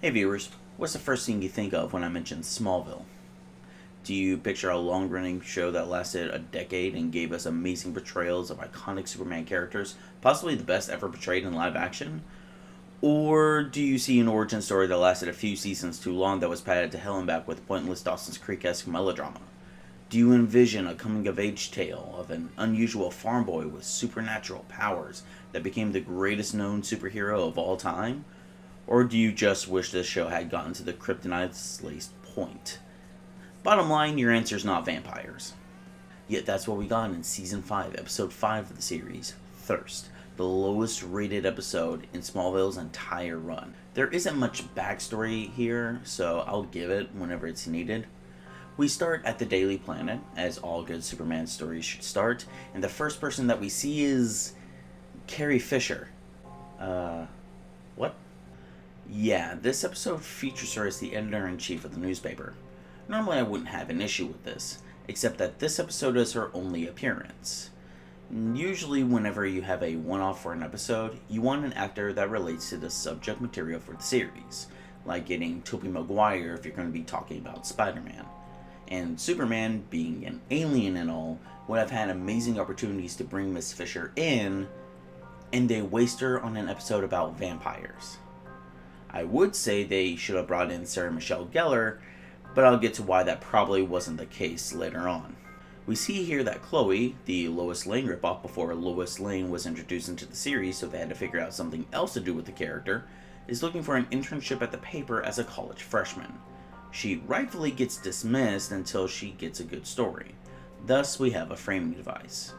Hey viewers, what's the first thing you think of when I mention Smallville? Do you picture a long-running show that lasted a decade and gave us amazing portrayals of iconic Superman characters, possibly the best ever portrayed in live action? Or do you see an origin story that lasted a few seasons too long that was padded to hell and back with pointless Dawson's Creek-esque melodrama? Do you envision a coming-of-age tale of an unusual farm boy with supernatural powers that became the greatest known superhero of all time? Or do you just wish this show had gotten to the kryptonite-laced point? Bottom line, your answer's not vampires. Yet that's what we got in Season 5, Episode 5 of the series, Thirst, the lowest rated episode in Smallville's entire run. There isn't much backstory here, so I'll give it whenever it's needed. We start at the Daily Planet, as all good Superman stories should start, and the first person that we see is Carrie Fisher. What? Yeah, this episode features her as the editor-in-chief of the newspaper. Normally I wouldn't have an issue with this, except that this episode is her only appearance. Usually whenever you have a one-off for an episode, you want an actor that relates to the subject material for the series, like getting Tobey Maguire if you're going to be talking about Spider-Man. And Superman, being an alien and all, would have had amazing opportunities to bring Miss Fisher in, and they waste her on an episode about vampires. I would say they should have brought in Sarah Michelle Gellar, but I'll get to why that probably wasn't the case later on. We see here that Chloe, the Lois Lane ripoff before Lois Lane was introduced into the series so they had to figure out something else to do with the character, is looking for an internship at the paper as a college freshman. She rightfully gets dismissed until she gets a good story. Thus, we have a framing device.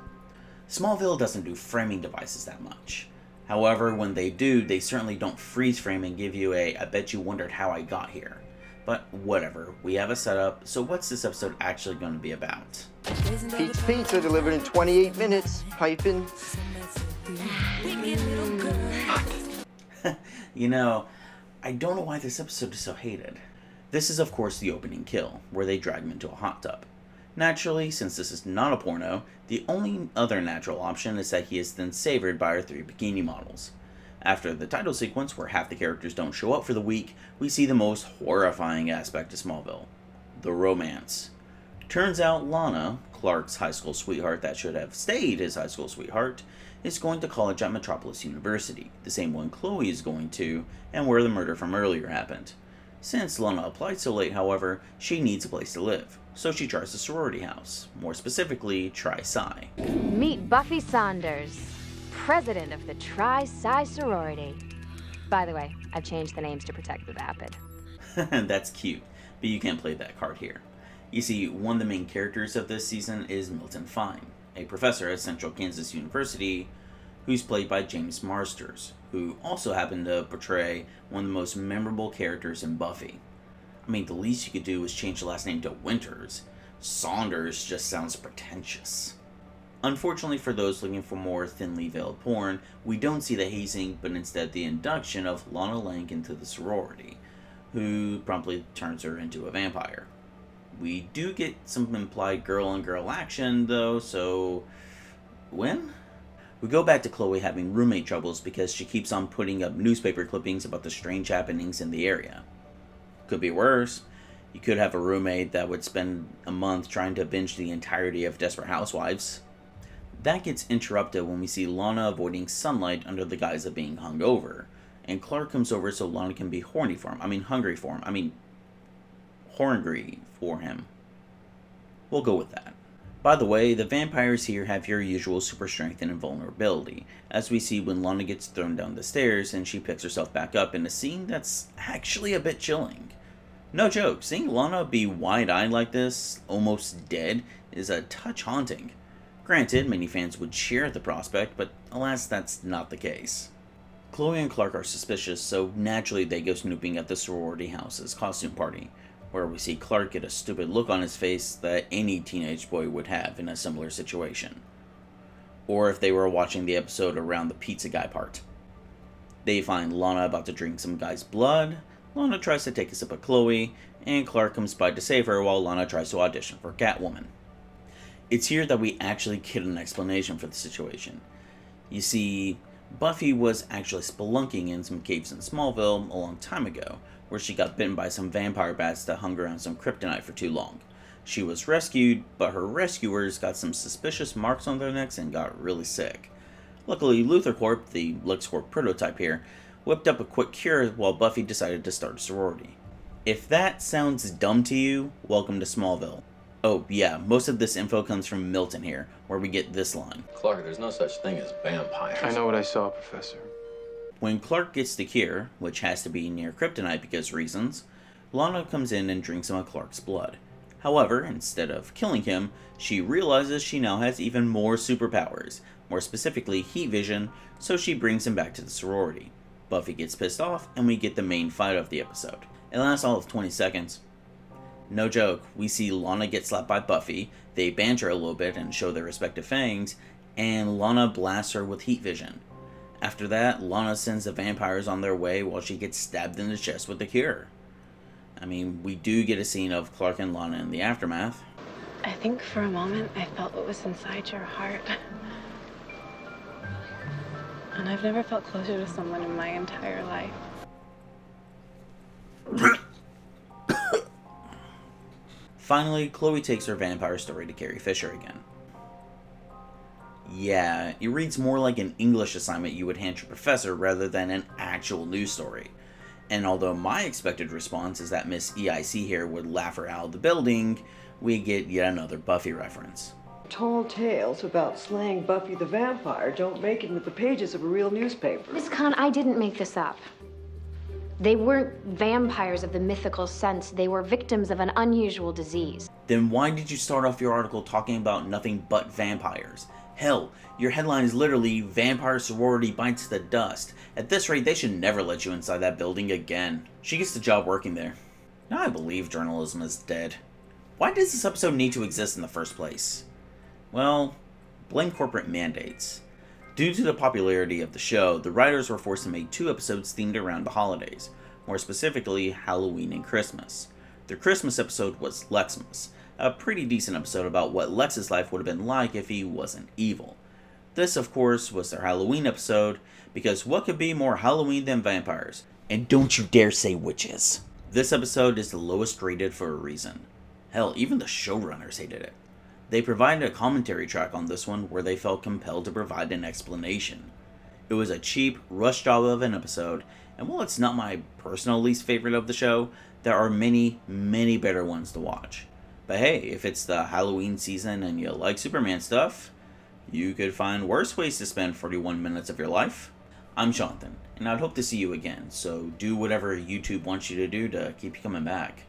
Smallville doesn't do framing devices that much. However, when they do, they certainly don't freeze frame and give you a "I bet you wondered how I got here." But whatever, we have a setup, so what's this episode actually going to be about? Pete's Pizza delivered in 28 minutes. Piping. You know, I don't know why this episode is so hated. This is of course the opening kill, where they drag him into a hot tub. Naturally, since this is not a porno, the only other natural option is that he is then savored by our three bikini models. After the title sequence, where half the characters don't show up for the week, we see the most horrifying aspect of Smallville: the romance. Turns out Lana, Clark's high school sweetheart that should have stayed his high school sweetheart, is going to college at Metropolis University, the same one Chloe is going to, and where the murder from earlier happened. Since Lana applied so late, however, she needs a place to live, so she tries the sorority house, more specifically, Tri-Psi. Meet Buffy Saunders, president of the Tri-Psi sorority. By the way, I've changed the names to protect the vapid. That's cute, but you can't play that card here. You see, one of the main characters of this season is Milton Fine, a professor at Central Kansas University, who's played by James Marsters, who also happened to portray one of the most memorable characters in Buffy. I mean, the least you could do is change the last name to Winters. Saunders just sounds pretentious. Unfortunately for those looking for more thinly veiled porn, we don't see the hazing, but instead the induction of Lana Lang into the sorority, who promptly turns her into a vampire. We do get some implied girl-on-girl action, though, so when? We go back to Chloe having roommate troubles because she keeps on putting up newspaper clippings about the strange happenings in the area. Could be worse. You could have a roommate that would spend a month trying to binge the entirety of Desperate Housewives. That gets interrupted when we see Lana avoiding sunlight under the guise of being hungover, and Clark comes over so Lana can be hungry for him. We'll go with that. By the way, the vampires here have your usual super strength and invulnerability, as we see when Lana gets thrown down the stairs and she picks herself back up in a scene that's actually a bit chilling. No joke, seeing Lana be wide-eyed like this, almost dead, is a touch haunting. Granted, many fans would cheer at the prospect, but alas, that's not the case. Chloe and Clark are suspicious, so naturally they go snooping at the sorority house's costume party, where we see Clark get a stupid look on his face that any teenage boy would have in a similar situation. Or if they were watching the episode around the pizza guy part. They find Lana about to drink some guy's blood, Lana tries to take a sip of Chloe, and Clark comes by to save her while Lana tries to audition for Catwoman. It's here that we actually get an explanation for the situation. You see, Buffy was actually spelunking in some caves in Smallville a long time ago, where she got bitten by some vampire bats that hung around some kryptonite for too long. She was rescued, but her rescuers got some suspicious marks on their necks and got really sick. Luckily, LuthorCorp, the LexCorp prototype here, whipped up a quick cure while Buffy decided to start a sorority. If that sounds dumb to you, welcome to Smallville. Oh yeah, most of this info comes from Milton here, where we get this line. Clark, there's no such thing as vampires. I know what I saw, Professor. When Clark gets the cure, which has to be near kryptonite because reasons, Lana comes in and drinks some of Clark's blood. However, instead of killing him, she realizes she now has even more superpowers, more specifically heat vision, so she brings him back to the sorority. Buffy gets pissed off, and we get the main fight of the episode. It lasts all of 20 seconds. No joke, we see Lana get slapped by Buffy, they banter a little bit and show their respective fangs, and Lana blasts her with heat vision. After that, Lana sends the vampires on their way while she gets stabbed in the chest with the cure. I mean, we do get a scene of Clark and Lana in the aftermath. I think for a moment I felt what was inside your heart. And I've never felt closer to someone in my entire life. Finally, Chloe takes her vampire story to Carrie Fisher again. Yeah, it reads more like an English assignment you would hand your professor rather than an actual news story. And although my expected response is that Miss EIC here would laugh her out of the building, we get yet another Buffy reference. Tall tales about slaying Buffy the vampire don't make it into the pages of a real newspaper. Miss Khan, I didn't make this up. They weren't vampires of the mythical sense. They were victims of an unusual disease. Then why did you start off your article talking about nothing but vampires? Hell, your headline is literally Vampire Sorority Bites the Dust. At this rate, they should never let you inside that building again. She gets the job working there. Now I believe journalism is dead. Why does this episode need to exist in the first place? Well, blame corporate mandates. Due to the popularity of the show, the writers were forced to make 2 episodes themed around the holidays, more specifically Halloween and Christmas. The Christmas episode was Lexmas, a pretty decent episode about what Lex's life would have been like if he wasn't evil. This, of course, was their Halloween episode, because what could be more Halloween than vampires? And don't you dare say witches. This episode is the lowest rated for a reason. Hell, even the showrunners hated it. They provided a commentary track on this one where they felt compelled to provide an explanation. It was a cheap, rushed job of an episode, and while it's not my personal least favorite of the show, there are many, many better ones to watch. But hey, if it's the Halloween season and you like Superman stuff, you could find worse ways to spend 41 minutes of your life. I'm Shawnathan, and I'd hope to see you again, so do whatever YouTube wants you to do to keep you coming back.